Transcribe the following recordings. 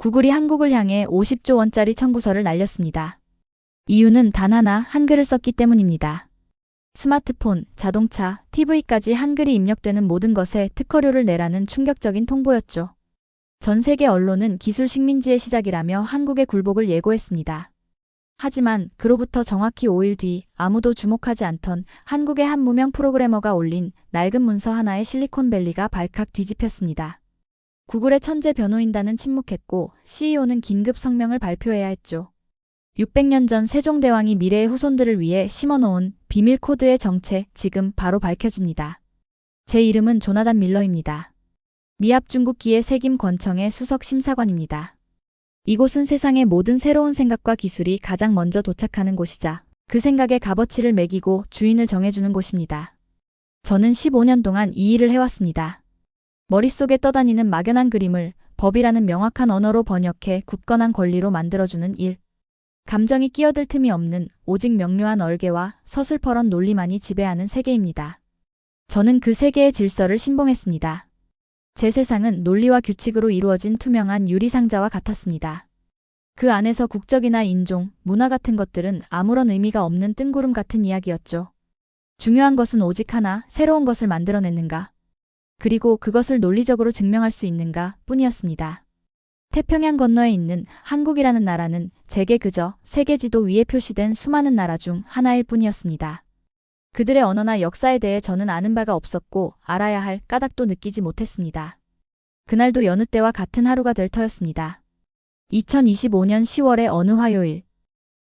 구글이 한국을 향해 50조 원짜리 청구서를 날렸습니다. 이유는 단 하나, 한글을 썼기 때문입니다. 스마트폰, 자동차, TV까지 한글이 입력되는 모든 것에 특허료를 내라는 충격적인 통보였죠. 전 세계 언론은 기술 식민지의 시작이라며 한국의 굴복을 예고했습니다. 하지만 그로부터 정확히 5일 뒤 아무도 주목하지 않던 한국의 한 무명 프로그래머가 올린 낡은 문서 하나에 실리콘밸리가 발칵 뒤집혔습니다. 구글의 천재 변호인단은 침묵했고 CEO는 긴급 성명을 발표해야 했죠. 600년 전 세종대왕이 미래의 후손들을 위해 심어놓은 비밀 코드의 정체, 지금 바로 밝혀집니다. 제 이름은 조나단 밀러입니다. 미합중국기의 세김권청의 수석 심사관입니다. 이곳은 세상의 모든 새로운 생각과 기술이 가장 먼저 도착하는 곳이자 그 생각의 값어치를 매기고 주인을 정해주는 곳입니다. 저는 15년 동안 이 일을 해왔습니다. 머릿속에 떠다니는 막연한 그림을 법이라는 명확한 언어로 번역해 굳건한 권리로 만들어주는 일. 감정이 끼어들 틈이 없는 오직 명료한 얼개와 서슬퍼런 논리만이 지배하는 세계입니다. 저는 그 세계의 질서를 신봉했습니다. 제 세상은 논리와 규칙으로 이루어진 투명한 유리상자와 같았습니다. 그 안에서 국적이나 인종, 문화 같은 것들은 아무런 의미가 없는 뜬구름 같은 이야기였죠. 중요한 것은 오직 하나, 새로운 것을 만들어냈는가, 그리고 그것을 논리적으로 증명할 수 있는가 뿐이었습니다. 태평양 건너에 있는 한국이라는 나라는 제게 그저 세계 지도 위에 표시된 수많은 나라 중 하나일 뿐이었습니다. 그들의 언어나 역사에 대해 저는 아는 바가 없었고 알아야 할 까닭도 느끼지 못했습니다. 그날도 여느 때와 같은 하루가 될 터였습니다. 2025년 10월의 어느 화요일.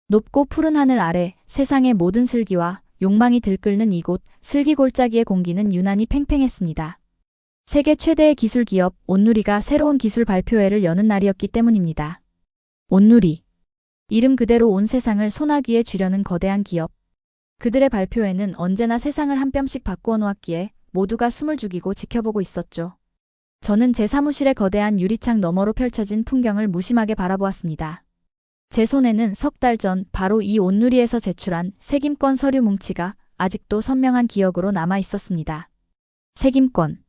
높고 푸른 하늘 아래 세상의 모든 슬기와 욕망이 들끓는 이곳 슬기골짜기의 공기는 유난히 팽팽했습니다. 세계 최대의 기술 기업 온누리가 새로운 기술 발표회를 여는 날이었기 때문입니다. 온누리. 이름 그대로 온 세상을 소나기에 쥐려는 거대한 기업. 그들의 발표회는 언제나 세상을 한 뼘씩 바꾸어 놓았기에 모두가 숨을 죽이고 지켜보고 있었죠. 저는 제 사무실의 거대한 유리창 너머로 펼쳐진 풍경을 무심하게 바라보았습니다. 제 손에는 석 달 전 바로 이 온누리에서 제출한 세김권 서류 뭉치가 아직도 선명한 기억으로 남아 있었습니다. 세김권.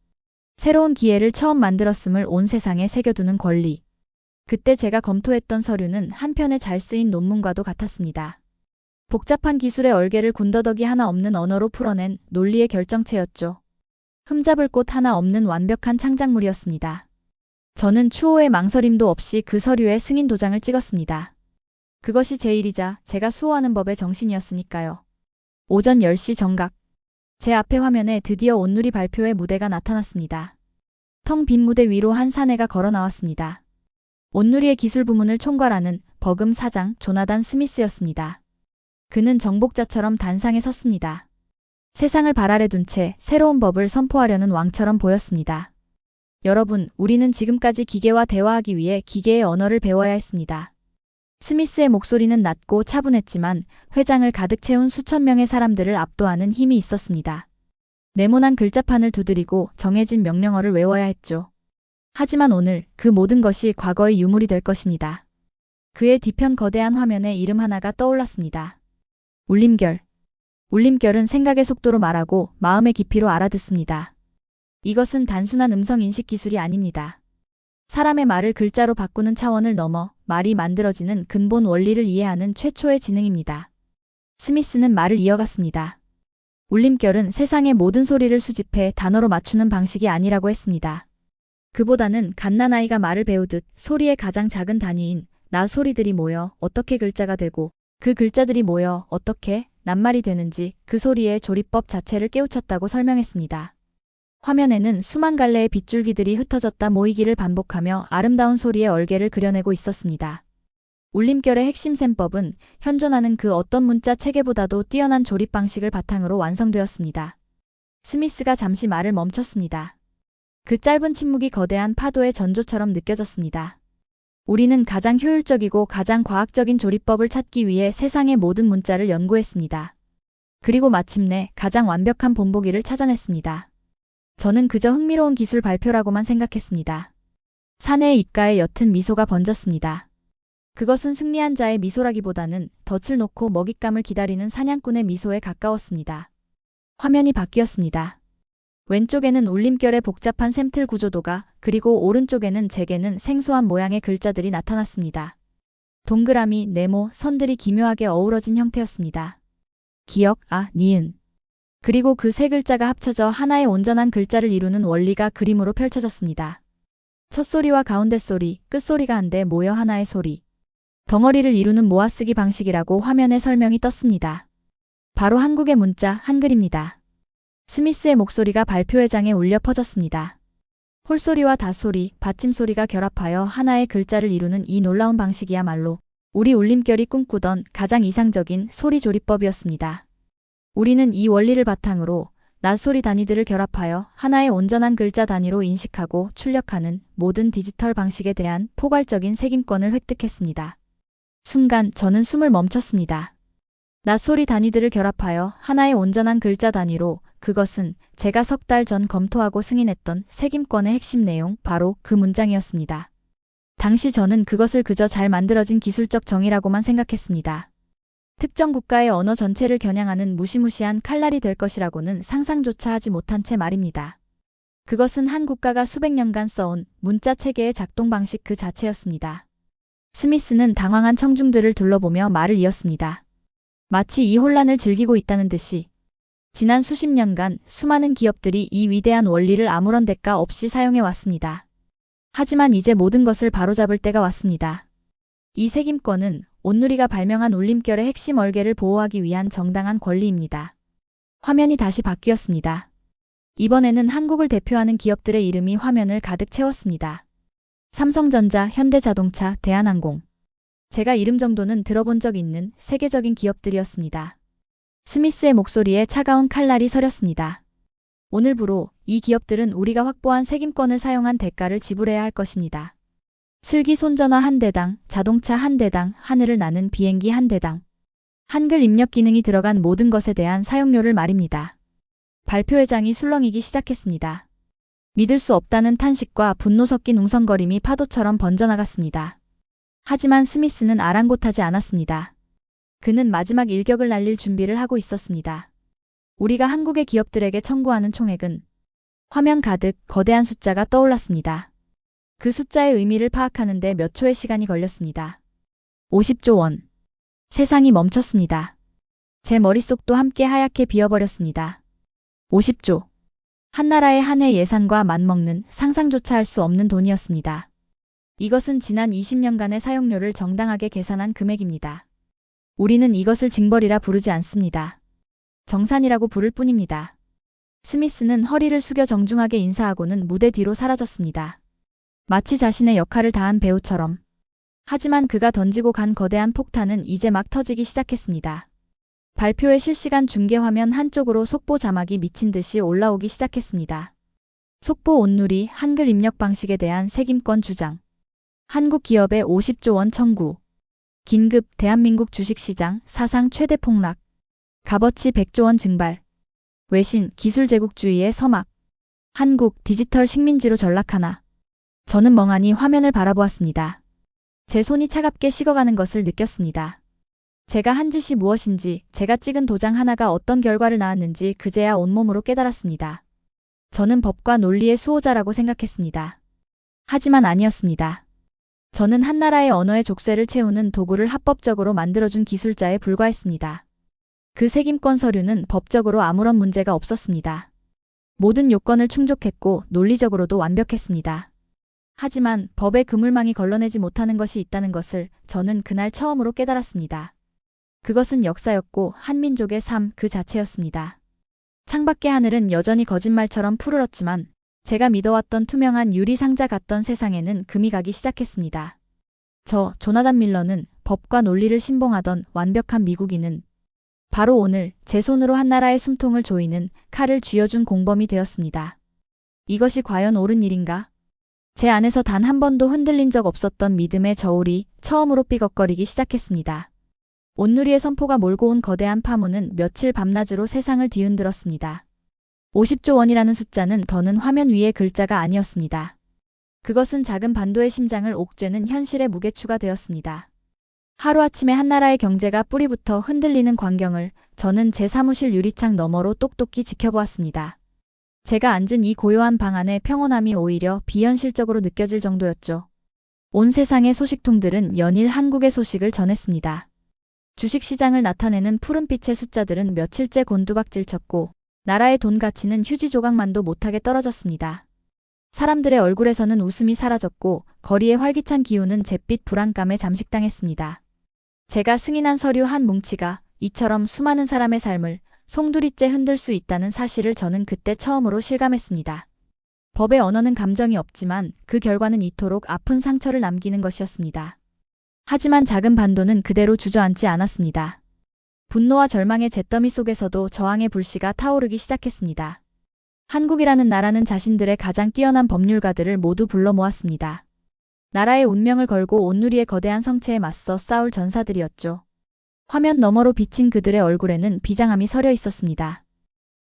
새로운 기회를 처음 만들었음을 온 세상에 새겨두는 권리. 그때 제가 검토했던 서류는 한 편의 잘 쓰인 논문과도 같았습니다. 복잡한 기술의 얼개를 군더더기 하나 없는 언어로 풀어낸 논리의 결정체였죠. 흠잡을 곳 하나 없는 완벽한 창작물이었습니다. 저는 추호의 망설임도 없이 그 서류에 승인 도장을 찍었습니다. 그것이 제 일이자 제가 수호하는 법의 정신이었으니까요. 오전 10시 정각. 제 앞에 화면에 드디어 온누리 발표회 무대가 나타났습니다. 텅 빈 무대 위로 한 사내가 걸어 나왔습니다. 온누리의 기술 부문을 총괄하는 버금 사장 조나단 스미스였습니다. 그는 정복자처럼 단상에 섰습니다. 세상을 발 아래 둔 채 새로운 법을 선포하려는 왕처럼 보였습니다. 여러분, 우리는 지금까지 기계와 대화하기 위해 기계의 언어를 배워야 했습니다. 스미스의 목소리는 낮고 차분했지만 회장을 가득 채운 수천 명의 사람들을 압도하는 힘이 있었습니다. 네모난 글자판을 두드리고 정해진 명령어를 외워야 했죠. 하지만 오늘 그 모든 것이 과거의 유물이 될 것입니다. 그의 뒤편 거대한 화면에 이름 하나가 떠올랐습니다. 울림결. 울림결은 생각의 속도로 말하고 마음의 깊이로 알아듣습니다. 이것은 단순한 음성 인식 기술이 아닙니다. 사람의 말을 글자로 바꾸는 차원을 넘어 말이 만들어지는 근본 원리를 이해하는 최초의 지능입니다. 스미스는 말을 이어갔습니다. 울림결은 세상의 모든 소리를 수집해 단어로 맞추는 방식이 아니라고 했습니다. 그보다는 갓난아이가 말을 배우듯 소리의 가장 작은 단위인 나 소리들이 모여 어떻게 글자가 되고 그 글자들이 모여 어떻게 낱말이 되는지 그 소리의 조리법 자체를 깨우쳤다고 설명했습니다. 화면에는 수만 갈래의 빗줄기들이 흩어졌다 모이기를 반복하며 아름다운 소리의 얼개를 그려내고 있었습니다. 울림결의 핵심 셈법은 현존하는 그 어떤 문자 체계보다도 뛰어난 조립 방식을 바탕으로 완성되었습니다. 스미스가 잠시 말을 멈췄습니다. 그 짧은 침묵이 거대한 파도의 전조처럼 느껴졌습니다. 우리는 가장 효율적이고 가장 과학적인 조립법을 찾기 위해 세상의 모든 문자를 연구했습니다. 그리고 마침내 가장 완벽한 본보기를 찾아냈습니다. 저는 그저 흥미로운 기술 발표라고만 생각했습니다. 사내의 입가에 옅은 미소가 번졌습니다. 그것은 승리한 자의 미소라기보다는 덫을 놓고 먹잇감을 기다리는 사냥꾼의 미소에 가까웠습니다. 화면이 바뀌었습니다. 왼쪽에는 울림결의 복잡한 샘틀 구조도가, 그리고 오른쪽에는 제게는 생소한 모양의 글자들이 나타났습니다. 동그라미, 네모, 선들이 기묘하게 어우러진 형태였습니다. 기역, 니은. 그리고 그 세 글자가 합쳐져 하나의 온전한 글자를 이루는 원리가 그림으로 펼쳐졌습니다. 첫 소리와 가운데 소리, 끝 소리가 한데 모여 하나의 소리. 덩어리를 이루는 모아쓰기 방식이라고 화면에 설명이 떴습니다. 바로 한국의 문자, 한글입니다. 스미스의 목소리가 발표회장에 울려 퍼졌습니다. 홀소리와 닷소리, 받침소리가 결합하여 하나의 글자를 이루는 이 놀라운 방식이야말로 우리 울림결이 꿈꾸던 가장 이상적인 소리 조리법이었습니다. 우리는 이 원리를 바탕으로 낫소리 단위들을 결합하여 하나의 온전한 글자 단위로 인식하고 출력하는 모든 디지털 방식에 대한 포괄적인 색임권을 획득했습니다. 순간 저는 숨을 멈췄습니다. 낫소리 단위들을 결합하여 하나의 온전한 글자 단위로, 그것은 제가 석 달 전 검토하고 승인했던 색임권의 핵심 내용, 바로 그 문장이었습니다. 당시 저는 그것을 그저 잘 만들어진 기술적 정의라고만 생각했습니다. 특정 국가의 언어 전체를 겨냥하는 무시무시한 칼날이 될 것이라고는 상상조차 하지 못한 채 말입니다. 그것은 한 국가가 수백 년간 써온 문자 체계의 작동 방식 그 자체였습니다. 스미스는 당황한 청중들을 둘러보며 말을 이었습니다. 마치 이 혼란을 즐기고 있다는 듯이. 지난 수십 년간 수많은 기업들이 이 위대한 원리를 아무런 대가 없이 사용해 왔습니다. 하지만 이제 모든 것을 바로잡을 때가 왔습니다. 이 색임권은 온누리가 발명한 울림결의 핵심 얼개를 보호하기 위한 정당한 권리입니다. 화면이 다시 바뀌었습니다. 이번에는 한국을 대표하는 기업들의 이름이 화면을 가득 채웠습니다. 삼성전자, 현대자동차, 대한항공. 제가 이름 정도는 들어본 적 있는 세계적인 기업들이었습니다. 스미스의 목소리에 차가운 칼날이 서렸습니다. 오늘부로 이 기업들은 우리가 확보한 색임권을 사용한 대가를 지불해야 할 것입니다. 슬기 손전화 한 대당, 자동차 한 대당, 하늘을 나는 비행기 한 대당. 한글 입력 기능이 들어간 모든 것에 대한 사용료를 말입니다. 발표회장이 술렁이기 시작했습니다. 믿을 수 없다는 탄식과 분노 섞인 웅성거림이 파도처럼 번져나갔습니다. 하지만 스미스는 아랑곳하지 않았습니다. 그는 마지막 일격을 날릴 준비를 하고 있었습니다. 우리가 한국의 기업들에게 청구하는 총액은, 화면 가득 거대한 숫자가 떠올랐습니다. 그 숫자의 의미를 파악하는데 몇 초의 시간이 걸렸습니다. 50조 원. 세상이 멈췄습니다. 제 머릿속도 함께 하얗게 비어버렸습니다. 50조. 한나라의 한 해 예산과 맞먹는, 상상조차 할 수 없는 돈이었습니다. 이것은 지난 20년간의 사용료를 정당하게 계산한 금액입니다. 우리는 이것을 징벌이라 부르지 않습니다. 정산이라고 부를 뿐입니다. 스미스는 허리를 숙여 정중하게 인사하고는 무대 뒤로 사라졌습니다. 마치 자신의 역할을 다한 배우처럼. 하지만 그가 던지고 간 거대한 폭탄은 이제 막 터지기 시작했습니다. 발표의 실시간 중계 화면 한쪽으로 속보 자막이 미친 듯이 올라오기 시작했습니다. 속보 온누리 한글 입력 방식에 대한 색임권 주장. 한국 기업의 50조 원 청구. 긴급 대한민국 주식시장 사상 최대 폭락. 값어치 100조 원 증발. 외신 기술 제국주의의 서막. 한국 디지털 식민지로 전락하나. 저는 멍하니 화면을 바라보았습니다. 제 손이 차갑게 식어가는 것을 느꼈습니다. 제가 한 짓이 무엇인지, 제가 찍은 도장 하나가 어떤 결과를 낳았는지 그제야 온몸으로 깨달았습니다. 저는 법과 논리의 수호자라고 생각했습니다. 하지만 아니었습니다. 저는 한나라의 언어의 족쇄를 채우는 도구를 합법적으로 만들어준 기술자에 불과했습니다. 그 색임권 서류는 법적으로 아무런 문제가 없었습니다. 모든 요건을 충족했고 논리적으로도 완벽했습니다. 하지만 법의 그물망이 걸러내지 못하는 것이 있다는 것을 저는 그날 처음으로 깨달았습니다. 그것은 역사였고 한민족의 삶 그 자체였습니다. 창밖의 하늘은 여전히 거짓말처럼 푸르렀지만 제가 믿어왔던 투명한 유리 상자 같던 세상에는 금이 가기 시작했습니다. 저 조나단 밀러는 법과 논리를 신봉하던 완벽한 미국인은 바로 오늘 제 손으로 한나라의 숨통을 조이는 칼을 쥐어준 공범이 되었습니다. 이것이 과연 옳은 일인가? 제 안에서 단 한 번도 흔들린 적 없었던 믿음의 저울이 처음으로 삐걱거리기 시작했습니다. 온누리의 선포가 몰고 온 거대한 파문은 며칠 밤낮으로 세상을 뒤흔들었습니다. 50조 원이라는 숫자는 더는 화면 위의 글자가 아니었습니다. 그것은 작은 반도의 심장을 옥죄는 현실의 무게추가 되었습니다. 하루아침에 한나라의 경제가 뿌리부터 흔들리는 광경을 저는 제 사무실 유리창 너머로 똑똑히 지켜보았습니다. 제가 앉은 이 고요한 방 안의 평온함이 오히려 비현실적으로 느껴질 정도였죠. 온 세상의 소식통들은 연일 한국의 소식을 전했습니다. 주식시장을 나타내는 푸른빛의 숫자들은 며칠째 곤두박질 쳤고 나라의 돈 가치는 휴지 조각만도 못하게 떨어졌습니다. 사람들의 얼굴에서는 웃음이 사라졌고 거리의 활기찬 기운은 잿빛 불안감에 잠식당했습니다. 제가 승인한 서류 한 뭉치가 이처럼 수많은 사람의 삶을 송두리째 흔들 수 있다는 사실을 저는 그때 처음으로 실감했습니다. 법의 언어는 감정이 없지만 그 결과는 이토록 아픈 상처를 남기는 것이었습니다. 하지만 작은 반도는 그대로 주저앉지 않았습니다. 분노와 절망의 잿더미 속에서도 저항의 불씨가 타오르기 시작했습니다. 한국이라는 나라는 자신들의 가장 뛰어난 법률가들을 모두 불러 모았습니다. 나라의 운명을 걸고 온누리의 거대한 성체에 맞서 싸울 전사들이었죠. 화면 너머로 비친 그들의 얼굴에는 비장함이 서려 있었습니다.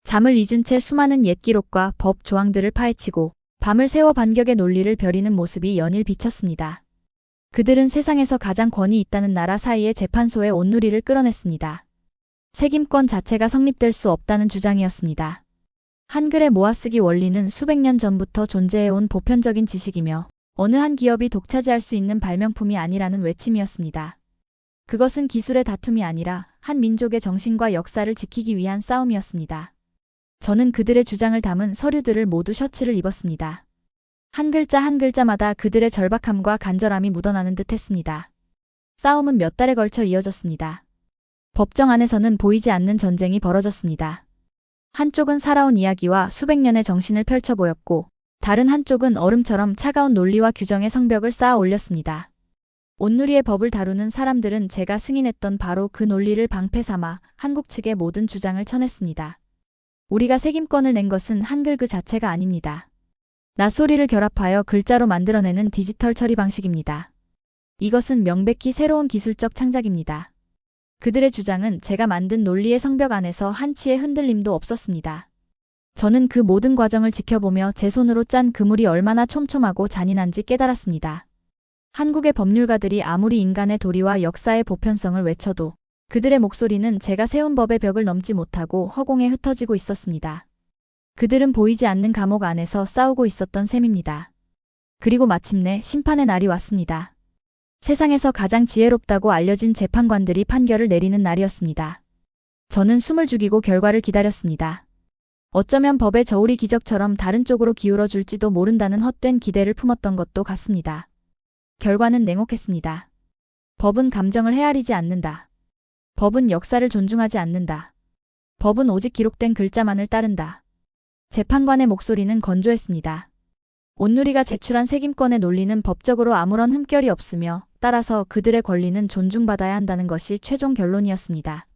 잠을 잊은 채 수많은 옛 기록과 법 조항들을 파헤치고 밤을 새워 반격의 논리를 벼리는 모습이 연일 비쳤습니다. 그들은 세상에서 가장 권위 있다는 나라 사이의 재판소에 온누리를 끌어냈습니다. 책임권 자체가 성립될 수 없다는 주장이었습니다. 한글의 모아쓰기 원리는 수백 년 전부터 존재해온 보편적인 지식이며 어느 한 기업이 독차지할 수 있는 발명품이 아니라는 외침이었습니다. 그것은 기술의 다툼이 아니라 한 민족의 정신과 역사를 지키기 위한 싸움이었습니다. 저는 그들의 주장을 담은 서류들을 모두 셔츠를 입었습니다. 한 글자 한 글자마다 그들의 절박함과 간절함이 묻어나는 듯 했습니다. 싸움은 몇 달에 걸쳐 이어졌습니다. 법정 안에서는 보이지 않는 전쟁이 벌어졌습니다. 한쪽은 살아온 이야기와 수백 년의 정신을 펼쳐 보였고 다른 한쪽은 얼음처럼 차가운 논리와 규정의 성벽을 쌓아 올렸습니다. 온누리의 법을 다루는 사람들은 제가 승인했던 바로 그 논리를 방패 삼아 한국 측의 모든 주장을 쳐냈습니다. 우리가 책임권을 낸 것은 한글 그 자체가 아닙니다. 낯소리를 결합하여 글자로 만들어내는 디지털 처리 방식입니다. 이것은 명백히 새로운 기술적 창작입니다. 그들의 주장은 제가 만든 논리의 성벽 안에서 한치의 흔들림도 없었습니다. 저는 그 모든 과정을 지켜보며 제 손으로 짠 그물이 얼마나 촘촘하고 잔인한지 깨달았습니다. 한국의 법률가들이 아무리 인간의 도리와 역사의 보편성을 외쳐도 그들의 목소리는 제가 세운 법의 벽을 넘지 못하고 허공에 흩어지고 있었습니다. 그들은 보이지 않는 감옥 안에서 싸우고 있었던 셈입니다. 그리고 마침내 심판의 날이 왔습니다. 세상에서 가장 지혜롭다고 알려진 재판관들이 판결을 내리는 날이었습니다. 저는 숨을 죽이고 결과를 기다렸습니다. 어쩌면 법의 저울이 기적처럼 다른 쪽으로 기울어 줄지도 모른다는 헛된 기대를 품었던 것도 같습니다. 결과는 냉혹했습니다. 법은 감정을 헤아리지 않는다. 법은 역사를 존중하지 않는다. 법은 오직 기록된 글자만을 따른다. 재판관의 목소리는 건조했습니다. 온누리가 제출한 책임권의 논리는 법적으로 아무런 흠결이 없으며 따라서 그들의 권리는 존중받아야 한다는 것이 최종 결론이었습니다.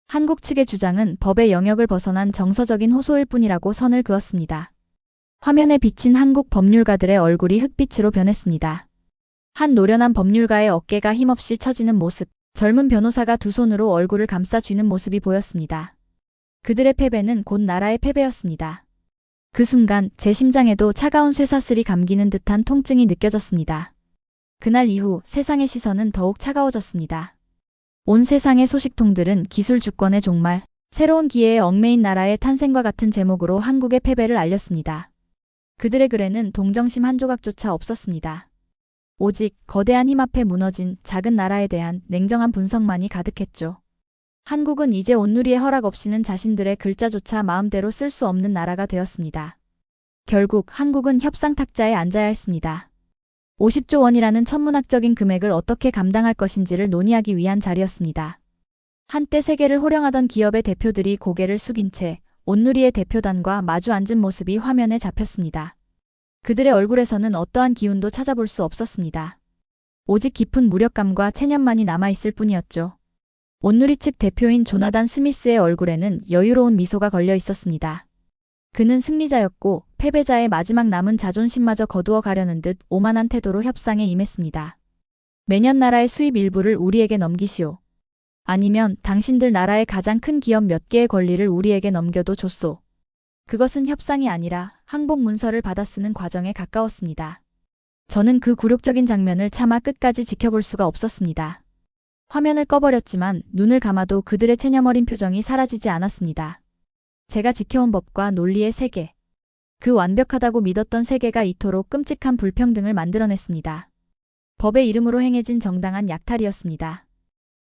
한국 측의 주장은 법의 영역을 벗어난 정서적인 호소일 뿐이라고 선을 그었습니다. 화면에 비친 한국 법률가들의 얼굴이 흑빛으로 변했습니다. 한 노련한 법률가의 어깨가 힘없이 처지는 모습, 젊은 변호사가 두 손으로 얼굴을 감싸 쥐는 모습이 보였습니다. 그들의 패배는 곧 나라의 패배였습니다. 그 순간 제 심장에도 차가운 쇠사슬이 감기는 듯한 통증이 느껴졌습니다. 그날 이후 세상의 시선은 더욱 차가워졌습니다. 온 세상의 소식통들은 기술 주권의 종말, 새로운 기회에 얽매인 나라의 탄생과 같은 제목으로 한국의 패배를 알렸습니다. 그들의 글에는 동정심 한 조각조차 없었습니다. 오직 거대한 힘 앞에 무너진 작은 나라에 대한 냉정한 분석만이 가득했죠. 한국은 이제 온누리의 허락 없이는 자신들의 글자조차 마음대로 쓸 수 없는 나라가 되었습니다. 결국 한국은 협상 탁자에 앉아야 했습니다. 50조 원이라는 천문학적인 금액을 어떻게 감당할 것인지를 논의하기 위한 자리였습니다. 한때 세계를 호령하던 기업의 대표들이 고개를 숙인 채 온누리의 대표단과 마주 앉은 모습이 화면에 잡혔습니다. 그들의 얼굴에서는 어떠한 기운도 찾아볼 수 없었습니다. 오직 깊은 무력감과 체념만이 남아있을 뿐이었죠. 온누리 측 대표인 조나단 스미스의 얼굴에는 여유로운 미소가 걸려 있었습니다. 그는 승리자였고 패배자의 마지막 남은 자존심마저 거두어 가려는 듯 오만한 태도로 협상에 임했습니다. 매년 나라의 수입 일부를 우리에게 넘기시오. 아니면 당신들 나라의 가장 큰 기업 몇 개의 권리를 우리에게 넘겨도 좋소. 그것은 협상이 아니라 항복 문서를 받아 쓰는 과정에 가까웠습니다. 저는 그 굴욕적인 장면을 차마 끝까지 지켜볼 수가 없었습니다. 화면을 꺼버렸지만 눈을 감아도 그들의 체념 어린 표정이 사라지지 않았습니다. 제가 지켜온 법과 논리의 세계, 그 완벽하다고 믿었던 세계가 이토록 끔찍한 불평등을 만들어냈습니다. 법의 이름으로 행해진 정당한 약탈이었습니다.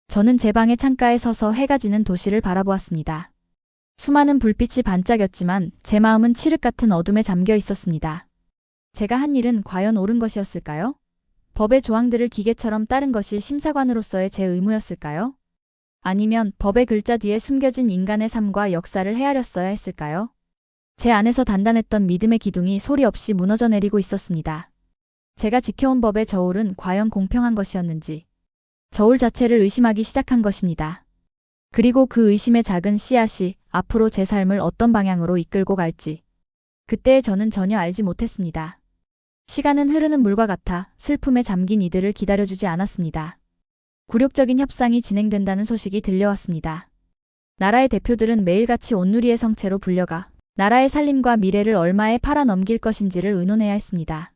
저는 제 방의 창가에 서서 해가 지는 도시를 바라보았습니다. 수많은 불빛이 반짝였지만 제 마음은 칠흑 같은 어둠에 잠겨 있었습니다. 제가 한 일은 과연 옳은 것이었을까요? 법의 조항들을 기계처럼 따른 것이 심사관으로서의 제 의무였을까요? 아니면 법의 글자 뒤에 숨겨진 인간의 삶과 역사를 헤아렸어야 했을까요? 제 안에서 단단했던 믿음의 기둥이 소리 없이 무너져 내리고 있었습니다. 제가 지켜온 법의 저울은 과연 공평한 것이었는지, 저울 자체를 의심하기 시작한 것입니다. 그리고 그 의심의 작은 씨앗이 앞으로 제 삶을 어떤 방향으로 이끌고 갈지, 그때 저는 전혀 알지 못했습니다. 시간은 흐르는 물과 같아 슬픔에 잠긴 이들을 기다려주지 않았습니다. 굴욕적인 협상이 진행된다는 소식이 들려왔습니다. 나라의 대표들은 매일같이 온누리의 성체로 불려가 나라의 살림과 미래를 얼마에 팔아넘길 것인지를 의논해야 했습니다.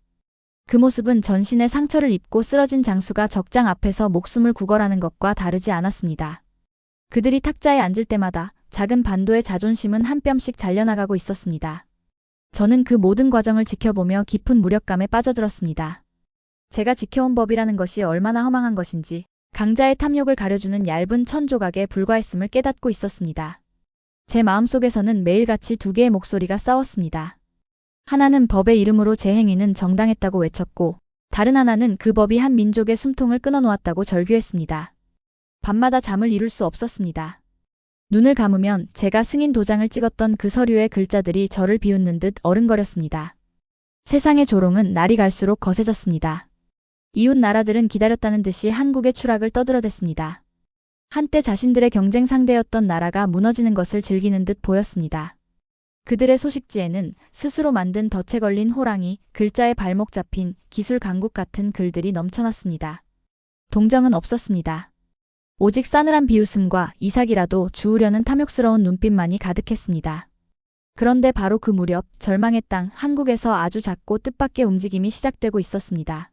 그 모습은 전신에 상처를 입고 쓰러진 장수가 적장 앞에서 목숨을 구걸하는 것과 다르지 않았습니다. 그들이 탁자에 앉을 때마다 작은 반도의 자존심은 한 뼘씩 잘려나가고 있었습니다. 저는 그 모든 과정을 지켜보며 깊은 무력감에 빠져들었습니다. 제가 지켜온 법이라는 것이 얼마나 허망한 것인지, 강자의 탐욕을 가려주는 얇은 천조각에 불과했음을 깨닫고 있었습니다. 제 마음속에서는 매일같이 두 개의 목소리가 싸웠습니다. 하나는 법의 이름으로 제 행위는 정당했다고 외쳤고, 다른 하나는 그 법이 한 민족의 숨통을 끊어놓았다고 절규했습니다. 밤마다 잠을 이룰 수 없었습니다. 눈을 감으면 제가 승인 도장을 찍었던 그 서류의 글자들이 저를 비웃는 듯 어른거렸습니다. 세상의 조롱은 날이 갈수록 거세졌습니다. 이웃 나라들은 기다렸다는 듯이 한국의 추락을 떠들어댔습니다. 한때 자신들의 경쟁 상대였던 나라가 무너지는 것을 즐기는 듯 보였습니다. 그들의 소식지에는 스스로 만든 덫에 걸린 호랑이, 글자에 발목 잡힌 기술 강국 같은 글들이 넘쳐났습니다. 동정은 없었습니다. 오직 싸늘한 비웃음과 이삭이라도 주우려는 탐욕스러운 눈빛만이 가득했습니다. 그런데 바로 그 무렵 절망의 땅 한국에서 아주 작고 뜻밖의 움직임이 시작되고 있었습니다.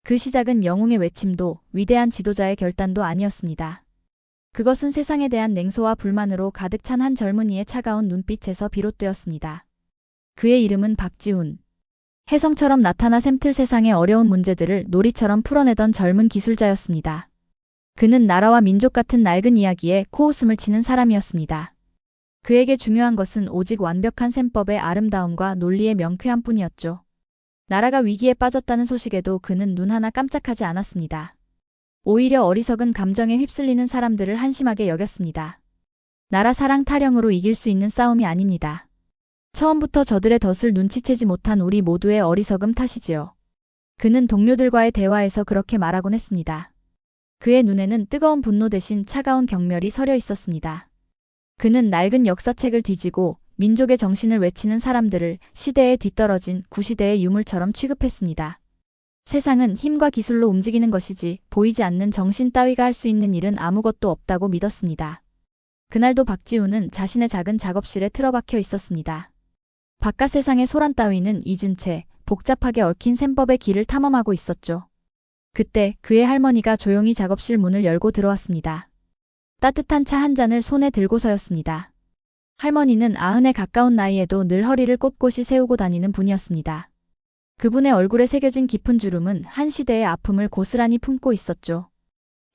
그 시작은 영웅의 외침도 위대한 지도자의 결단도 아니었습니다. 그것은 세상에 대한 냉소와 불만으로 가득 찬 한 젊은이의 차가운 눈빛에서 비롯되었습니다. 그의 이름은 박지훈. 혜성처럼 나타나 샘틀 세상의 어려운 문제들을 놀이처럼 풀어내던 젊은 기술자였습니다. 그는 나라와 민족 같은 낡은 이야기에 코웃음을 치는 사람이었습니다. 그에게 중요한 것은 오직 완벽한 셈법의 아름다움과 논리의 명쾌함뿐이었죠. 나라가 위기에 빠졌다는 소식에도 그는 눈 하나 깜짝하지 않았습니다. 오히려 어리석은 감정에 휩쓸리는 사람들을 한심하게 여겼습니다. 나라 사랑 타령으로 이길 수 있는 싸움이 아닙니다. 처음부터 저들의 덫을 눈치채지 못한 우리 모두의 어리석음 탓이지요. 그는 동료들과의 대화에서 그렇게 말하곤 했습니다. 그의 눈에는 뜨거운 분노 대신 차가운 경멸이 서려 있었습니다. 그는 낡은 역사책을 뒤지고 민족의 정신을 외치는 사람들을 시대에 뒤떨어진 구시대의 유물처럼 취급했습니다. 세상은 힘과 기술로 움직이는 것이지 보이지 않는 정신 따위가 할 수 있는 일은 아무것도 없다고 믿었습니다. 그날도 박지훈은 자신의 작은 작업실에 틀어박혀 있었습니다. 바깥 세상의 소란 따위는 잊은 채 복잡하게 얽힌 셈법의 길을 탐험하고 있었죠. 그때 그의 할머니가 조용히 작업실 문을 열고 들어왔습니다. 따뜻한 차 한 잔을 손에 들고서였습니다. 할머니는 90에 가까운 나이에도 늘 허리를 꼿꼿이 세우고 다니는 분이었습니다. 그분의 얼굴에 새겨진 깊은 주름은 한 시대의 아픔을 고스란히 품고 있었죠.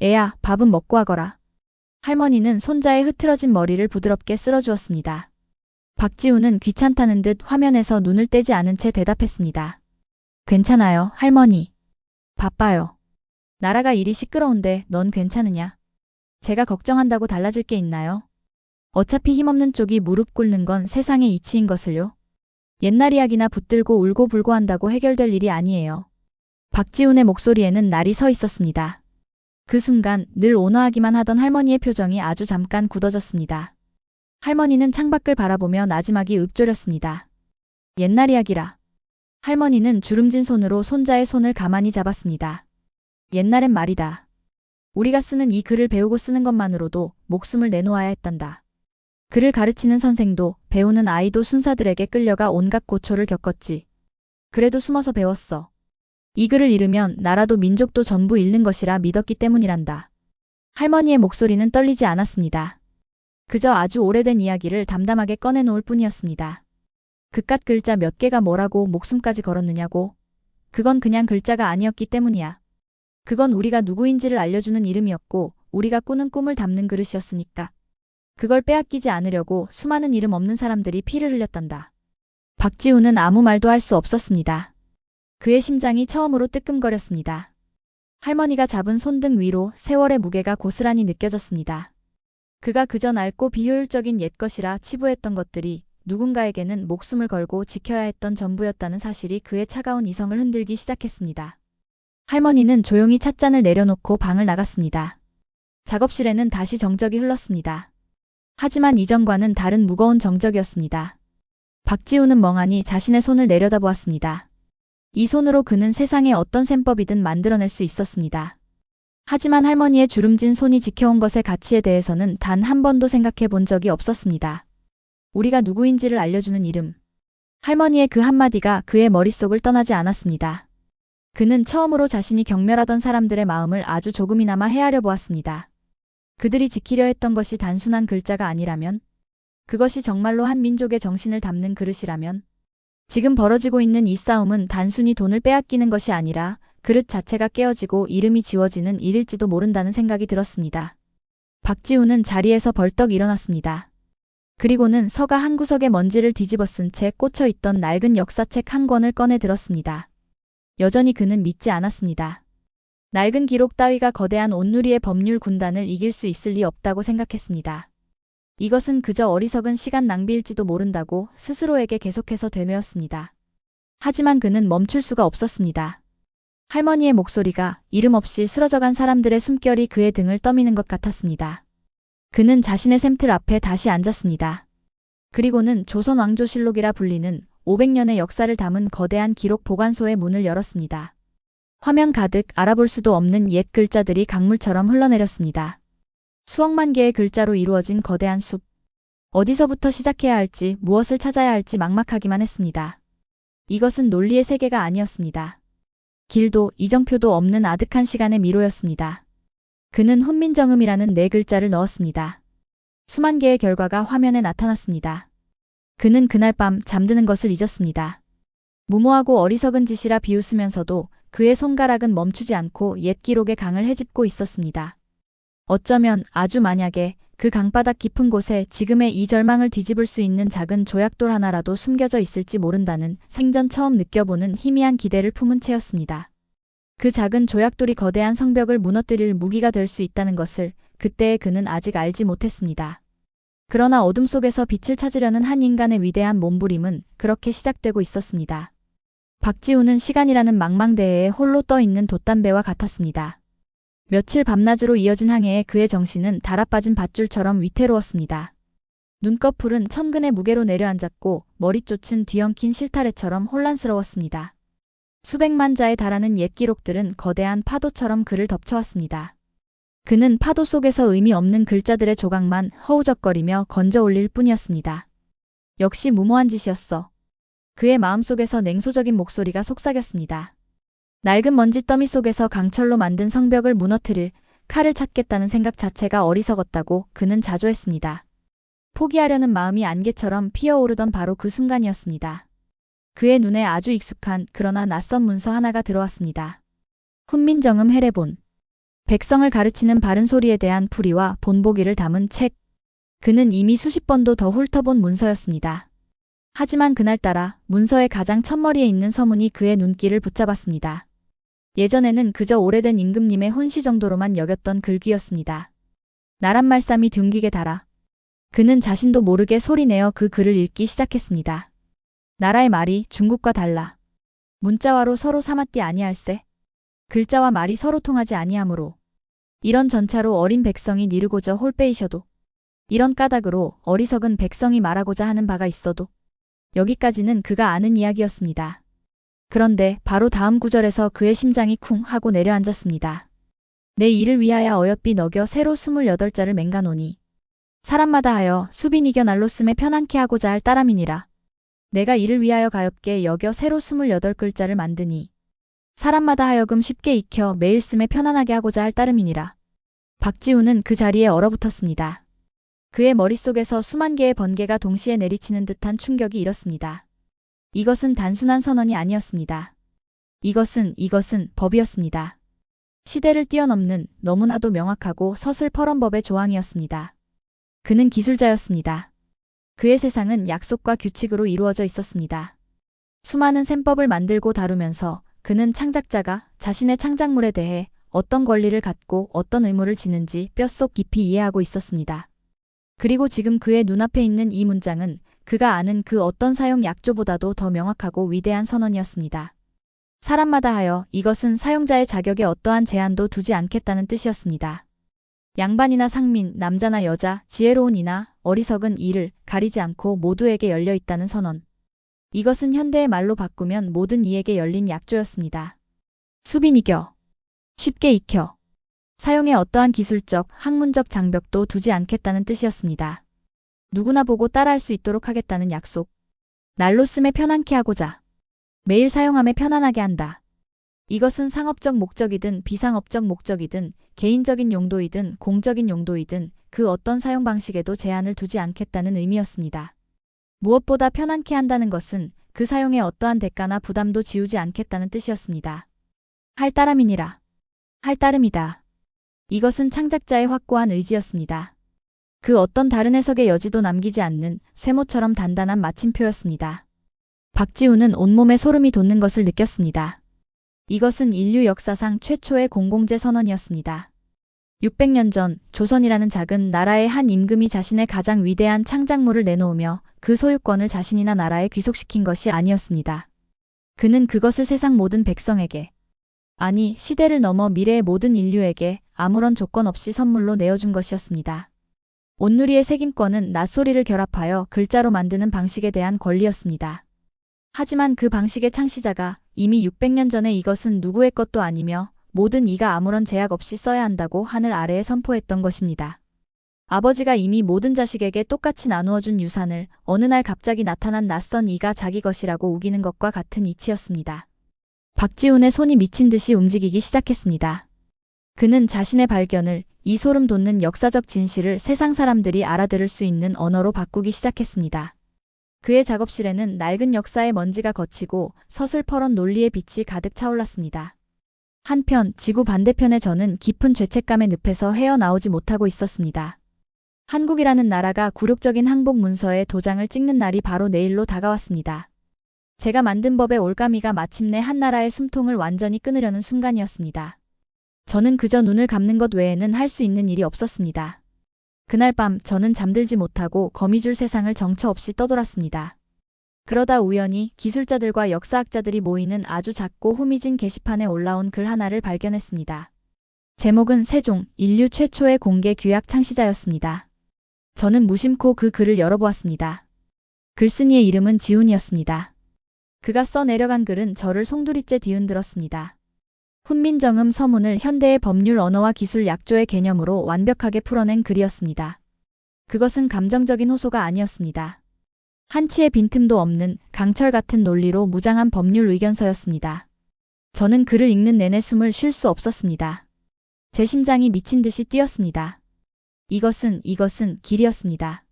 애야, 밥은 먹고 하거라. 할머니는 손자의 흐트러진 머리를 부드럽게 쓸어주었습니다. 박지훈은 귀찮다는 듯 화면에서 눈을 떼지 않은 채 대답했습니다. 괜찮아요, 할머니. 바빠요. 나라가 일이 시끄러운데 넌 괜찮으냐? 제가 걱정한다고 달라질 게 있나요? 어차피 힘없는 쪽이 무릎 꿇는 건 세상의 이치인 것을요. 옛날 이야기나 붙들고 울고불고 한다고 해결될 일이 아니에요. 박지훈의 목소리에는 날이 서 있었습니다. 그 순간 늘 온화하기만 하던 할머니의 표정이 아주 잠깐 굳어졌습니다. 할머니는 창밖을 바라보며 나지막이 읊조렸습니다. 옛날 이야기라. 할머니는 주름진 손으로 손자의 손을 가만히 잡았습니다. 옛날엔 말이다. 우리가 쓰는 이 글을 배우고 쓰는 것만으로도 목숨을 내놓아야 했단다. 글을 가르치는 선생도 배우는 아이도 순사들에게 끌려가 온갖 고초를 겪었지. 그래도 숨어서 배웠어. 이 글을 잃으면 나라도 민족도 전부 잃는 것이라 믿었기 때문이란다. 할머니의 목소리는 떨리지 않았습니다. 그저 아주 오래된 이야기를 담담하게 꺼내놓을 뿐이었습니다. 그깟 글자 몇 개가 뭐라고 목숨까지 걸었느냐고. 그건 그냥 글자가 아니었기 때문이야. 그건 우리가 누구인지를 알려주는 이름이었고 우리가 꾸는 꿈을 담는 그릇이었으니까. 그걸 빼앗기지 않으려고 수많은 이름 없는 사람들이 피를 흘렸단다. 박지우는 아무 말도 할 수 없었습니다. 그의 심장이 처음으로 뜨끔거렸습니다. 할머니가 잡은 손등 위로 세월의 무게가 고스란히 느껴졌습니다. 그가 그저 낡고 비효율적인 옛것이라 치부했던 것들이 누군가에게는 목숨을 걸고 지켜야 했던 전부였다는 사실이 그의 차가운 이성을 흔들기 시작했습니다. 할머니는 조용히 찻잔을 내려놓고 방을 나갔습니다. 작업실에는 다시 정적이 흘렀습니다. 하지만 이전과는 다른 무거운 정적이었습니다. 박지우는 멍하니 자신의 손을 내려다보았습니다. 이 손으로 그는 세상에 어떤 셈법이든 만들어낼 수 있었습니다. 하지만 할머니의 주름진 손이 지켜온 것의 가치에 대해서는 단 한 번도 생각해 본 적이 없었습니다. 우리가 누구인지를 알려주는 이름. 할머니의 그 한마디가 그의 머릿속을 떠나지 않았습니다. 그는 처음으로 자신이 경멸하던 사람들의 마음을 아주 조금이나마 헤아려 보았습니다. 그들이 지키려 했던 것이 단순한 글자가 아니라면, 그것이 정말로 한 민족의 정신을 담는 그릇이라면, 지금 벌어지고 있는 이 싸움은 단순히 돈을 빼앗기는 것이 아니라 그릇 자체가 깨어지고 이름이 지워지는 일일지도 모른다는 생각이 들었습니다. 박지우는 자리에서 벌떡 일어났습니다. 그리고는 서가 한 구석에 먼지를 뒤집어 쓴 채 꽂혀있던 낡은 역사책 한 권을 꺼내 들었습니다. 여전히 그는 믿지 않았습니다. 낡은 기록 따위가 거대한 온누리의 법률 군단을 이길 수 있을 리 없다고 생각했습니다. 이것은 그저 어리석은 시간 낭비일지도 모른다고 스스로에게 계속해서 되뇌었습니다. 하지만 그는 멈출 수가 없었습니다. 할머니의 목소리가 이름 없이 쓰러져간 사람들의 숨결이 그의 등을 떠미는 것 같았습니다. 그는 자신의 샘틀 앞에 다시 앉았습니다. 그리고는 조선 왕조실록이라 불리는 500년의 역사를 담은 거대한 기록 보관소의 문을 열었습니다. 화면 가득 알아볼 수도 없는 옛 글자들이 강물처럼 흘러내렸습니다. 수억만 개의 글자로 이루어진 거대한 숲. 어디서부터 시작해야 할지, 무엇을 찾아야 할지 막막하기만 했습니다. 이것은 논리의 세계가 아니었습니다. 길도 이정표도 없는 아득한 시간의 미로였습니다. 그는 훈민정음이라는 네 글자를 넣었습니다. 수만 개의 결과가 화면에 나타났습니다. 그는 그날 밤 잠드는 것을 잊었습니다. 무모하고 어리석은 짓이라 비웃으면서도 그의 손가락은 멈추지 않고 옛 기록의 강을 헤집고 있었습니다. 어쩌면 아주 만약에 그 강바닥 깊은 곳에 지금의 이 절망을 뒤집을 수 있는 작은 조약돌 하나라도 숨겨져 있을지 모른다는 생전 처음 느껴보는 희미한 기대를 품은 채였습니다. 그 작은 조약돌이 거대한 성벽을 무너뜨릴 무기가 될 수 있다는 것을 그때의 그는 아직 알지 못했습니다. 그러나 어둠 속에서 빛을 찾으려는 한 인간의 위대한 몸부림은 그렇게 시작되고 있었습니다. 박지우는 시간이라는 망망대해에 홀로 떠있는 돛담배와 같았습니다. 며칠 밤낮으로 이어진 항해에 그의 정신은 달아빠진 밧줄처럼 위태로웠습니다. 눈꺼풀은 천근의 무게로 내려앉았고 머리쫓은 뒤엉킨 실타래처럼 혼란스러웠습니다. 수백만 자에 달하는 옛 기록들은 거대한 파도처럼 그를 덮쳐왔습니다. 그는 파도 속에서 의미 없는 글자들의 조각만 허우적거리며 건져 올릴 뿐이었습니다. 역시 무모한 짓이었어. 그의 마음속에서 냉소적인 목소리가 속삭였습니다. 낡은 먼지 더미 속에서 강철로 만든 성벽을 무너뜨릴 칼을 찾겠다는 생각 자체가 어리석었다고 그는 자조했습니다. 포기하려는 마음이 안개처럼 피어오르던 바로 그 순간이었습니다. 그의 눈에 아주 익숙한 그러나 낯선 문서 하나가 들어왔습니다. 훈민정음 해례본. 백성을 가르치는 바른 소리에 대한 풀이와 본보기를 담은 책. 그는 이미 수십 번도 더 훑어본 문서였습니다. 하지만 그날따라 문서의 가장 첫머리에 있는 서문이 그의 눈길을 붙잡았습니다. 예전에는 그저 오래된 임금님의 훈시 정도로만 여겼던 글귀였습니다. 나란 말씀이 둥기게 달아. 그는 자신도 모르게 소리내어 그 글을 읽기 시작했습니다. 나라의 말이 중국과 달라. 문자와로 서로 삼았디 아니할세. 글자와 말이 서로 통하지 아니하므로. 이런 전차로 어린 백성이 니르고저 홀빼이셔도. 이런 까닭으로 어리석은 백성이 말하고자 하는 바가 있어도. 여기까지는 그가 아는 이야기였습니다. 그런데 바로 다음 구절에서 그의 심장이 쿵 하고 내려앉았습니다. 내 이를 위하여 어여삐 너겨 새로 28자를 맹가노니. 사람마다 하여 수빈 이겨 날로 씀에 편안케 하고자 할 따람이니라. 내가 이를 위하여 가엾게 여겨 새로 28글자를 만드니. 사람마다 하여금 쉽게 익혀 매일 씀에 편안하게 하고자 할 따름이니라. 박지우는 그 자리에 얼어붙었습니다. 그의 머릿속에서 수만 개의 번개가 동시에 내리치는 듯한 충격이 일었습니다. 이것은 단순한 선언이 아니었습니다. 이것은 법이었습니다. 시대를 뛰어넘는 너무나도 명확하고 서슬퍼런 법의 조항이었습니다. 그는 기술자였습니다. 그의 세상은 약속과 규칙으로 이루어져 있었습니다. 수많은 셈법을 만들고 다루면서 그는 창작자가 자신의 창작물에 대해 어떤 권리를 갖고 어떤 의무를 지는지 뼛속 깊이 이해하고 있었습니다. 그리고 지금 그의 눈앞에 있는 이 문장은 그가 아는 그 어떤 사용 약조보다도 더 명확하고 위대한 선언이었습니다. 사람마다 하여 이것은 사용자의 자격에 어떠한 제한도 두지 않겠다는 뜻이었습니다. 양반이나 상민, 남자나 여자, 지혜로운 이나 어리석은 이를 가리지 않고 모두에게 열려 있다는 선언. 이것은 현대의 말로 바꾸면 모든 이에게 열린 약조였습니다. 수빈이겨. 쉽게 익혀. 사용에 어떠한 기술적, 학문적 장벽도 두지 않겠다는 뜻이었습니다. 누구나 보고 따라할 수 있도록 하겠다는 약속. 날로 씀에 편안케 하고자. 매일 사용함에 편안하게 한다. 이것은 상업적 목적이든 비상업적 목적이든 개인적인 용도이든 공적인 용도이든 그 어떤 사용 방식에도 제한을 두지 않겠다는 의미였습니다. 무엇보다 편안케 한다는 것은 그 사용에 어떠한 대가나 부담도 지우지 않겠다는 뜻이었습니다. 할 따름이니라. 할 따름이다. 이것은 창작자의 확고한 의지였습니다. 그 어떤 다른 해석의 여지도 남기지 않는 쇠모처럼 단단한 마침표였습니다. 박지훈은 온몸에 소름이 돋는 것을 느꼈습니다. 이것은 인류 역사상 최초의 공공재 선언이었습니다. 600년 전 조선이라는 작은 나라의 한 임금이 자신의 가장 위대한 창작물을 내놓으며 그 소유권을 자신이나 나라에 귀속시킨 것이 아니었습니다. 그는 그것을 세상 모든 백성에게, 아니 시대를 넘어 미래의 모든 인류에게 아무런 조건 없이 선물로 내어준 것이었습니다. 온누리의 새김권은 낯소리를 결합하여 글자로 만드는 방식에 대한 권리였습니다. 하지만 그 방식의 창시자가 이미 600년 전에 이것은 누구의 것도 아니며 모든 이가 아무런 제약 없이 써야 한다고 하늘 아래에 선포했던 것입니다. 아버지가 이미 모든 자식에게 똑같이 나누어 준 유산을 어느 날 갑자기 나타난 낯선 이가 자기 것이라고 우기는 것과 같은 이치였습니다. 박지훈의 손이 미친 듯이 움직이기 시작했습니다. 그는 자신의 발견을, 이 소름 돋는 역사적 진실을 세상 사람들이 알아들을 수 있는 언어로 바꾸기 시작했습니다. 그의 작업실에는 낡은 역사의 먼지가 걷히고 서슬퍼런 논리의 빛이 가득 차올랐습니다. 한편 지구 반대편의 저는 깊은 죄책감의 늪에서 헤어나오지 못하고 있었습니다. 한국이라는 나라가 굴욕적인 항복 문서에 도장을 찍는 날이 바로 내일로 다가왔습니다. 제가 만든 법의 올가미가 마침내 한 나라의 숨통을 완전히 끊으려는 순간이었습니다. 저는 그저 눈을 감는 것 외에는 할 수 있는 일이 없었습니다. 그날 밤 저는 잠들지 못하고 거미줄 세상을 정처 없이 떠돌았습니다. 그러다 우연히 기술자들과 역사학자들이 모이는 아주 작고 후미진 게시판에 올라온 글 하나를 발견했습니다. 제목은 세종, 인류 최초의 공개 규약 창시자였습니다. 저는 무심코 그 글을 열어보았습니다. 글쓴이의 이름은 지훈이었습니다. 그가 써 내려간 글은 저를 송두리째 뒤흔들었습니다. 훈민정음 서문을 현대의 법률 언어와 기술 약조의 개념으로 완벽하게 풀어낸 글이었습니다. 그것은 감정적인 호소가 아니었습니다. 한치의 빈틈도 없는 강철 같은 논리로 무장한 법률 의견서였습니다. 저는 글을 읽는 내내 숨을 쉴 수 없었습니다. 제 심장이 미친 듯이 뛰었습니다. 이것은 길이었습니다.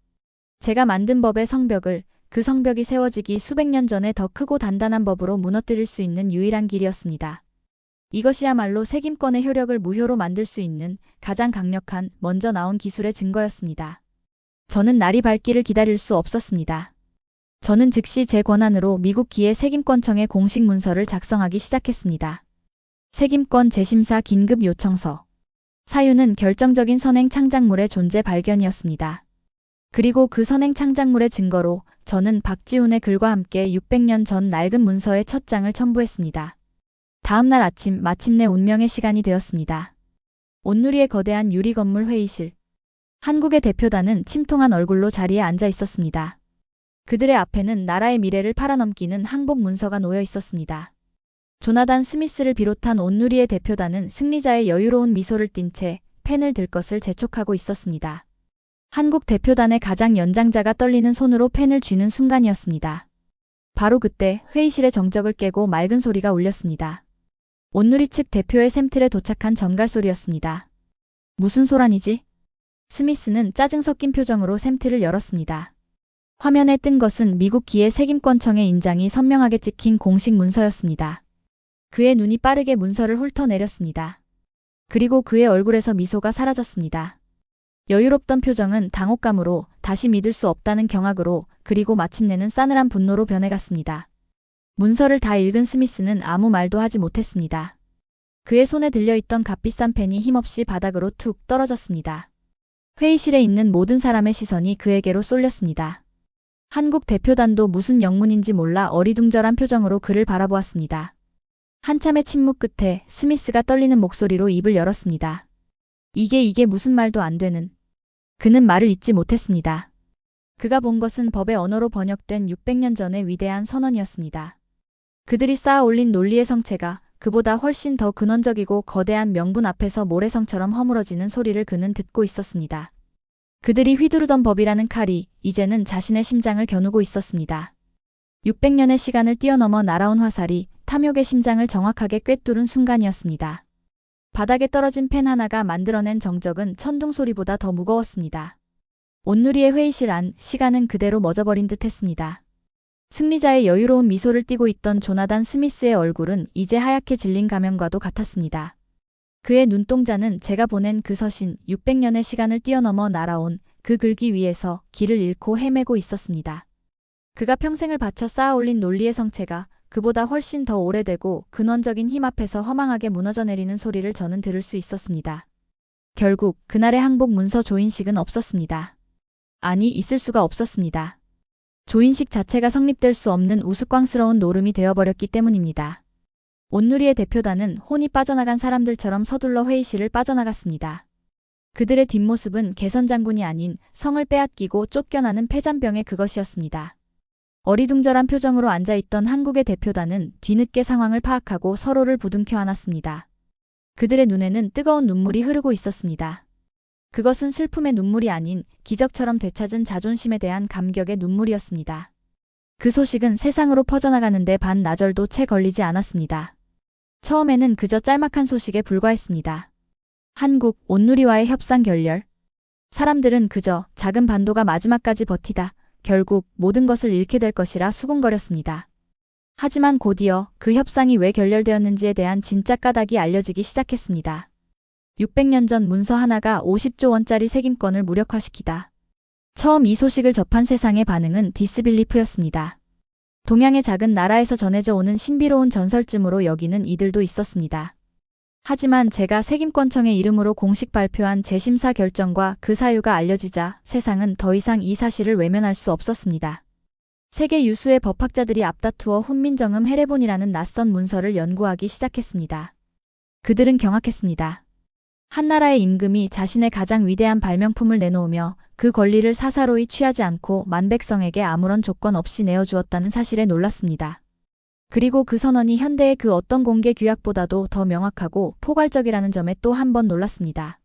제가 만든 법의 성벽을, 그 성벽이 세워지기 수백 년 전에 더 크고 단단한 법으로 무너뜨릴 수 있는 유일한 길이었습니다. 이것이야말로 새김권의 효력을 무효로 만들 수 있는 가장 강력한, 먼저 나온 기술의 증거였습니다. 저는 날이 밝기를 기다릴 수 없었습니다. 저는 즉시 제 권한으로 미국 기의 새김권청에 공식 문서를 작성하기 시작했습니다. 새김권 재심사 긴급 요청서. 사유는 결정적인 선행 창작물의 존재 발견이었습니다. 그리고 그 선행 창작물의 증거로 저는 박지훈의 글과 함께 600년 전 낡은 문서의 첫 장을 첨부했습니다. 다음 날 아침 마침내 운명의 시간이 되었습니다. 온누리의 거대한 유리 건물 회의실. 한국의 대표단은 침통한 얼굴로 자리에 앉아 있었습니다. 그들의 앞에는 나라의 미래를 팔아넘기는 항복 문서가 놓여 있었습니다. 조나단 스미스를 비롯한 온누리의 대표단은 승리자의 여유로운 미소를 띤 채 펜을 들 것을 재촉하고 있었습니다. 한국 대표단의 가장 연장자가 떨리는 손으로 펜을 쥐는 순간이었습니다. 바로 그때 회의실의 정적을 깨고 맑은 소리가 울렸습니다. 온누리 측 대표의 샘틀에 도착한 전갈소리였습니다. 무슨 소란이지? 스미스는 짜증 섞인 표정으로 샘틀을 열었습니다. 화면에 뜬 것은 미국 기의 색임권청의 인장이 선명하게 찍힌 공식 문서였습니다. 그의 눈이 빠르게 문서를 훑어내렸습니다. 그리고 그의 얼굴에서 미소가 사라졌습니다. 여유롭던 표정은 당혹감으로, 다시 믿을 수 없다는 경악으로, 그리고 마침내는 싸늘한 분노로 변해갔습니다. 문서를 다 읽은 스미스는 아무 말도 하지 못했습니다. 그의 손에 들려있던 값비싼 펜이 힘없이 바닥으로 툭 떨어졌습니다. 회의실에 있는 모든 사람의 시선이 그에게로 쏠렸습니다. 한국 대표단도 무슨 영문인지 몰라 어리둥절한 표정으로 그를 바라보았습니다. 한참의 침묵 끝에 스미스가 떨리는 목소리로 입을 열었습니다. 이게 무슨 말도 안 되는. 그는 말을 잇지 못했습니다. 그가 본 것은 법의 언어로 번역된 600년 전의 위대한 선언이었습니다. 그들이 쌓아 올린 논리의 성체가 그보다 훨씬 더 근원적이고 거대한 명분 앞에서 모래성처럼 허물어지는 소리를 그는 듣고 있었습니다. 그들이 휘두르던 법이라는 칼이 이제는 자신의 심장을 겨누고 있었습니다. 600년의 시간을 뛰어넘어 날아온 화살이 탐욕의 심장을 정확하게 꿰뚫은 순간이었습니다. 바닥에 떨어진 펜 하나가 만들어낸 정적은 천둥 소리보다 더 무거웠습니다. 온누리의 회의실 안 시간은 그대로 멎어버린 듯 했습니다. 승리자의 여유로운 미소를 띠고 있던 조나단 스미스의 얼굴은 이제 하얗게 질린 가면과도 같았습니다. 그의 눈동자는 제가 보낸 그 서신 600년의 시간을 뛰어넘어 날아온 그 글귀 위에서 길을 잃고 헤매고 있었습니다. 그가 평생을 바쳐 쌓아올린 논리의 성체가 그보다 훨씬 더 오래되고 근원적인 힘 앞에서 허망하게 무너져 내리는 소리를 저는 들을 수 있었습니다. 결국 그날의 항복 문서 조인식은 없었습니다. 아니, 있을 수가 없었습니다. 조인식 자체가 성립될 수 없는 우스꽝스러운 노름이 되어버렸기 때문입니다. 온누리의 대표단은 혼이 빠져나간 사람들처럼 서둘러 회의실을 빠져나갔습니다. 그들의 뒷모습은 개선 장군이 아닌 성을 빼앗기고 쫓겨나는 패잔병의 그것이었습니다. 어리둥절한 표정으로 앉아있던 한국의 대표단은 뒤늦게 상황을 파악하고 서로를 부둥켜 안았습니다. 그들의 눈에는 뜨거운 눈물이 흐르고 있었습니다. 그것은 슬픔의 눈물이 아닌 기적처럼 되찾은 자존심에 대한 감격의 눈물이었습니다. 그 소식은 세상으로 퍼져나가는데 반나절도 채 걸리지 않았습니다. 처음에는 그저 짤막한 소식에 불과했습니다. 한국, 온누리와의 협상 결렬. 사람들은 그저 작은 반도가 마지막까지 버티다 결국 모든 것을 잃게 될 것이라 수군거렸습니다. 하지만 곧이어 그 협상이 왜 결렬되었는지에 대한 진짜 까닭이 알려지기 시작했습니다. 600년 전 문서 하나가 50조 원짜리 색임권을 무력화시키다. 처음 이 소식을 접한 세상의 반응은 디스빌리프였습니다. 동양의 작은 나라에서 전해져 오는 신비로운 전설쯤으로 여기는 이들도 있었습니다. 하지만 제가 색임권청의 이름으로 공식 발표한 재심사 결정과 그 사유가 알려지자 세상은 더 이상 이 사실을 외면할 수 없었습니다. 세계 유수의 법학자들이 앞다투어 훈민정음 헤레본이라는 낯선 문서를 연구하기 시작했습니다. 그들은 경악했습니다. 한 나라의 임금이 자신의 가장 위대한 발명품을 내놓으며 그 권리를 사사로이 취하지 않고 만백성에게 아무런 조건 없이 내어주었다는 사실에 놀랐습니다. 그리고 그 선언이 현대의 그 어떤 공개 규약보다도 더 명확하고 포괄적이라는 점에 또 한 번 놀랐습니다.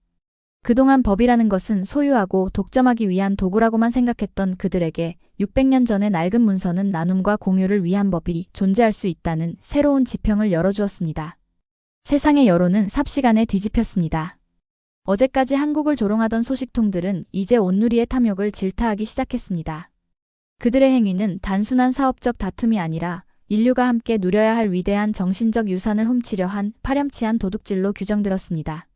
그동안 법이라는 것은 소유하고 독점하기 위한 도구라고만 생각했던 그들에게 600년 전의 낡은 문서는 나눔과 공유를 위한 법이 존재할 수 있다는 새로운 지평을 열어주었습니다. 세상의 여론은 삽시간에 뒤집혔습니다. 어제까지 한국을 조롱하던 소식통들은 이제 온누리의 탐욕을 질타하기 시작했습니다. 그들의 행위는 단순한 사업적 다툼이 아니라 인류가 함께 누려야 할 위대한 정신적 유산을 훔치려 한 파렴치한 도둑질로 규정되었습니다.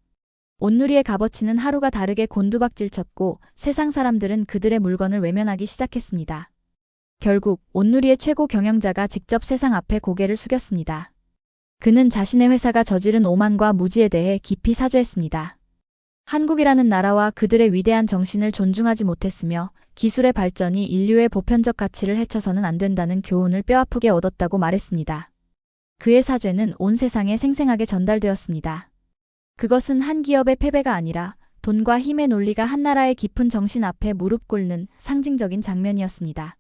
온누리의 값어치는 하루가 다르게 곤두박질쳤고 세상 사람들은 그들의 물건을 외면하기 시작했습니다. 결국 온누리의 최고 경영자가 직접 세상 앞에 고개를 숙였습니다. 그는 자신의 회사가 저지른 오만과 무지에 대해 깊이 사죄했습니다. 한국이라는 나라와 그들의 위대한 정신을 존중하지 못했으며 기술의 발전이 인류의 보편적 가치를 해쳐서는 안 된다는 교훈을 뼈아프게 얻었다고 말했습니다. 그의 사죄는 온 세상에 생생하게 전달되었습니다. 그것은 한 기업의 패배가 아니라 돈과 힘의 논리가 한 나라의 깊은 정신 앞에 무릎 꿇는 상징적인 장면이었습니다.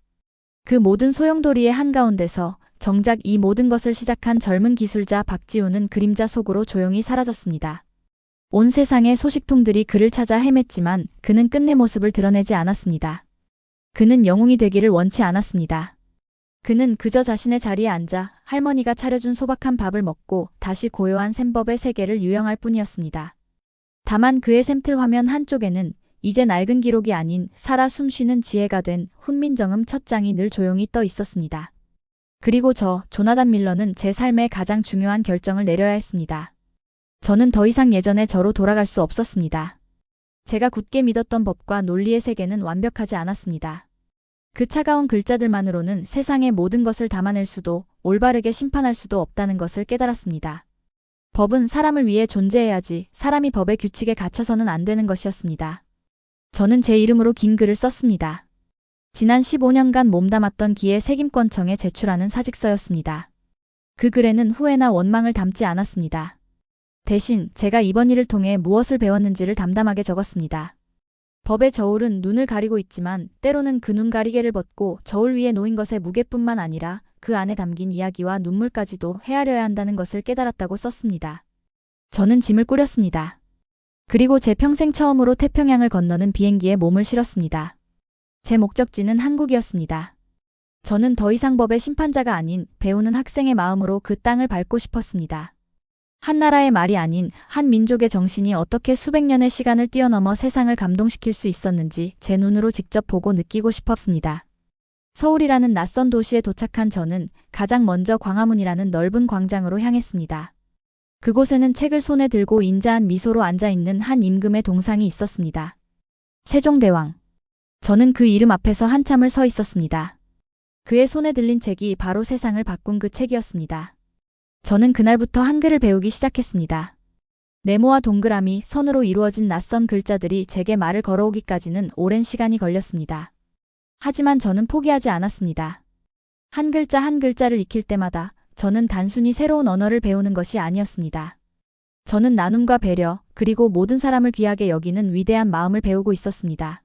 그 모든 소용돌이의 한가운데서 정작 이 모든 것을 시작한 젊은 기술자 박지우는 그림자 속으로 조용히 사라졌습니다. 온 세상의 소식통들이 그를 찾아 헤맸지만 그는 끝내 모습을 드러내지 않았습니다. 그는 영웅이 되기를 원치 않았습니다. 그는 그저 자신의 자리에 앉아 할머니가 차려준 소박한 밥을 먹고 다시 고요한 셈법의 세계를 유영할 뿐이었습니다. 다만 그의 샘틀 화면 한쪽에는 이제 낡은 기록이 아닌 살아 숨쉬는 지혜가 된 훈민정음 첫 장이 늘 조용히 떠 있었습니다. 그리고 조나단 밀러는 제 삶의 가장 중요한 결정을 내려야 했습니다. 저는 더 이상 예전의 저로 돌아갈 수 없었습니다. 제가 굳게 믿었던 법과 논리의 세계는 완벽하지 않았습니다. 그 차가운 글자들만으로는 세상의 모든 것을 담아낼 수도 올바르게 심판할 수도 없다는 것을 깨달았습니다. 법은 사람을 위해 존재해야지 사람이 법의 규칙에 갇혀서는 안 되는 것이었습니다. 저는 제 이름으로 긴 글을 썼습니다. 지난 15년간 몸담았던 기의 책임권청에 제출하는 사직서였습니다. 그 글에는 후회나 원망을 담지 않았습니다. 대신 제가 이번 일을 통해 무엇을 배웠는지를 담담하게 적었습니다. 법의 저울은 눈을 가리고 있지만 때로는 그 눈 가리개를 벗고 저울 위에 놓인 것의 무게뿐만 아니라 그 안에 담긴 이야기와 눈물까지도 헤아려야 한다는 것을 깨달았다고 썼습니다. 저는 짐을 꾸렸습니다. 그리고 제 평생 처음으로 태평양을 건너는 비행기에 몸을 실었습니다. 제 목적지는 한국이었습니다. 저는 더 이상 법의 심판자가 아닌 배우는 학생의 마음으로 그 땅을 밟고 싶었습니다. 한 나라의 말이 아닌 한 민족의 정신이 어떻게 수백 년의 시간을 뛰어넘어 세상을 감동시킬 수 있었는지 제 눈으로 직접 보고 느끼고 싶었습니다. 서울이라는 낯선 도시에 도착한 저는 가장 먼저 광화문이라는 넓은 광장으로 향했습니다. 그곳에는 책을 손에 들고 인자한 미소로 앉아있는 한 임금의 동상이 있었습니다. 세종대왕. 저는 그 이름 앞에서 한참을 서 있었습니다. 그의 손에 들린 책이 바로 세상을 바꾼 그 책이었습니다. 저는 그날부터 한글을 배우기 시작했습니다. 네모와 동그라미, 선으로 이루어진 낯선 글자들이 제게 말을 걸어오기까지는 오랜 시간이 걸렸습니다. 하지만 저는 포기하지 않았습니다. 한 글자 한 글자를 익힐 때마다 저는 단순히 새로운 언어를 배우는 것이 아니었습니다. 저는 나눔과 배려, 그리고 모든 사람을 귀하게 여기는 위대한 마음을 배우고 있었습니다.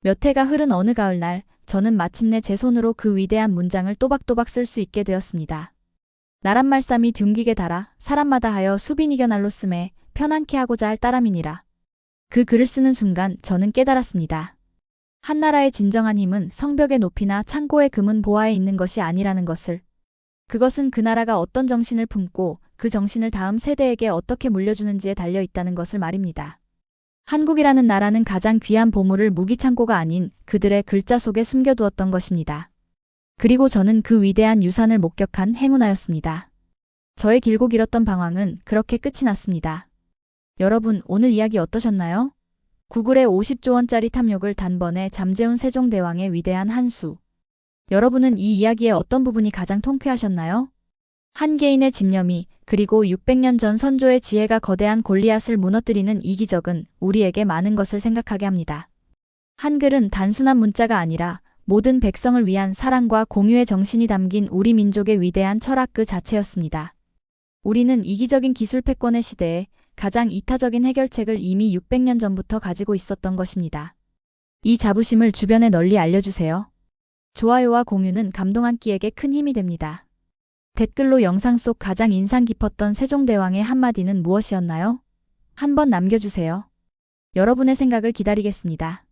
몇 해가 흐른 어느 가을날, 저는 마침내 제 손으로 그 위대한 문장을 또박또박 쓸 수 있게 되었습니다. 나란 말씀이 둥기게 달아 사람마다 하여 수빈 이겨 날로 쓰매 편안케 하고자 할 따람이니라. 그 글을 쓰는 순간 저는 깨달았습니다. 한 나라의 진정한 힘은 성벽의 높이나 창고의 금은 보화에 있는 것이 아니라는 것을. 그것은 그 나라가 어떤 정신을 품고 그 정신을 다음 세대에게 어떻게 물려주는지에 달려 있다는 것을 말입니다. 한국이라는 나라는 가장 귀한 보물을 무기창고가 아닌 그들의 글자 속에 숨겨두었던 것입니다. 그리고 저는 그 위대한 유산을 목격한 행운아였습니다. 저의 길고 길었던 방황은 그렇게 끝이 났습니다. 여러분, 오늘 이야기 어떠셨나요? 구글의 50조 원짜리 탐욕을 단번에 잠재운 세종대왕의 위대한 한 수. 여러분은 이 이야기의 어떤 부분이 가장 통쾌하셨나요? 한 개인의 집념이, 그리고 600년 전 선조의 지혜가 거대한 골리앗을 무너뜨리는 이 기적은 우리에게 많은 것을 생각하게 합니다. 한글은 단순한 문자가 아니라 모든 백성을 위한 사랑과 공유의 정신이 담긴 우리 민족의 위대한 철학 그 자체였습니다. 우리는 이기적인 기술 패권의 시대에 가장 이타적인 해결책을 이미 600년 전부터 가지고 있었던 것입니다. 이 자부심을 주변에 널리 알려주세요. 좋아요와 공유는 감동한끼에게 큰 힘이 됩니다. 댓글로 영상 속 가장 인상 깊었던 세종대왕의 한마디는 무엇이었나요? 한번 남겨주세요. 여러분의 생각을 기다리겠습니다.